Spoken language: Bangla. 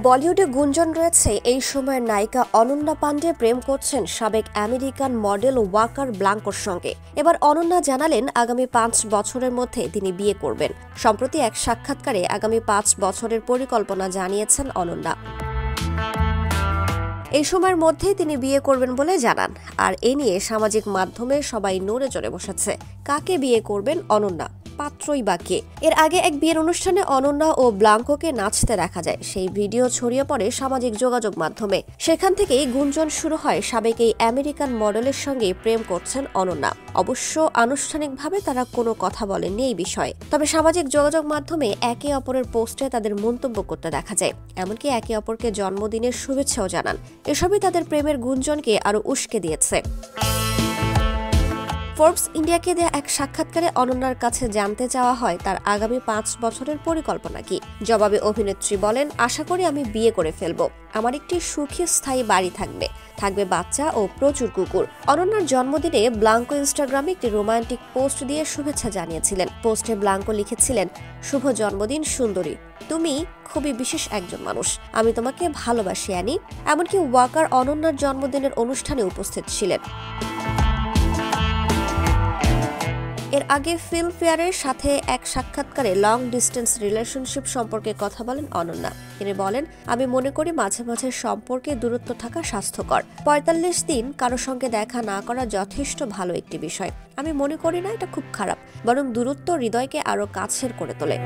বলিউডে গুঞ্জন রয়েছে এই সময়ের নায়িকা অনন্যা পান্ডে প্রেম করছেন সাবেক আমেরিকান মডেল ওয়াকার ব্লাঙ্কোর সঙ্গে। এবার অনন্যা জানালেন আগামী 5 বছরের মধ্যে তিনি বিয়ে করবেন। সম্প্রতি এক সাক্ষাৎকারে আগামী 5 বছরের পরিকল্পনা জানিয়েছেন অনন্যা। এই সময়ের মধ্যেই তিনি বিয়ে করবেন বলে জানান। আর এ নিয়ে সামাজিক মাধ্যমে সবাই নড়ে চড়ে বসেছে। কাকে বিয়ে করবেন অনন্যা, পাত্রই বা কে? এর আগে এক বিয়ের অনুষ্ঠানে অনন্যা ও ব্লাঙ্কোকে নাচতে দেখা যায়। সেই ভিডিও ছড়িয়ে পড়ে সামাজিক যোগাযোগ মাধ্যমে। সেখান থেকেই গুঞ্জন শুরু হয় সাবেক এই আমেরিকান মডেলের সঙ্গে প্রেম করছেন অনন্যা। অবশ্য আনুষ্ঠানিকভাবে তারা কোনো কথা বলেননি এই বিষয়ে। তবে সামাজিক যোগাযোগ মাধ্যমে একে অপরের পোস্টে তাদের মন্তব্য করতে দেখা যায়। এমনকি একে অপরকে জন্মদিনের শুভেচ্ছাও জানান। এসবই তাদের প্রেমের গুঞ্জনকে আরো উস্কে দিয়েছে। ফোর্বস ইন্ডিয়াকে দেয়া এক সাক্ষাৎকারে অনন্যার কাছে জানতে চাওয়া হয় তার আগামী 5 বছরের পরিকল্পনা কি। জবাবে অভিনেত্রী বলেন, আশা করি আমি বিয়ে করে ফেলবো। আমার একটি সুখী স্থায়ী বাড়ি থাকবে বাচ্চা ও প্রচুর কুকুর। অনন্যার জন্মদিনে ব্লাঙ্কো ইনস্টাগ্রামে একটি রোমান্টিক পোস্ট দিয়ে শুভেচ্ছা জানিয়েছিলেন। পোস্টে ব্লাঙ্কো লিখেছিলেন, শুভ জন্মদিন সুন্দরী, তুমি খুবই বিশেষ একজন মানুষ, আমি তোমাকে ভালোবাসি অ্যানি। এমনকি ওয়াকার অনন্যার জন্মদিনের অনুষ্ঠানে উপস্থিত ছিলেন। এর আগে ফিল্মফেয়ারের সাথে এক সাক্ষাৎকারে লং ডিস্টেন্স রিলেশনশিপ সম্পর্কে কথা বলেন অনন্যা। তিনি বলেন, আমি মনে করি মাঝে মাঝে সম্পর্কে দূরত্ব থাকা স্বাস্থ্যকর। 45 দিন কারো সঙ্গে দেখা না করা যথেষ্ট ভালো একটি বিষয়। আমি মনে করি না এটা খুব খারাপ, বরং দূরত্ব হৃদয়কে আরো কাছের করে তোলে।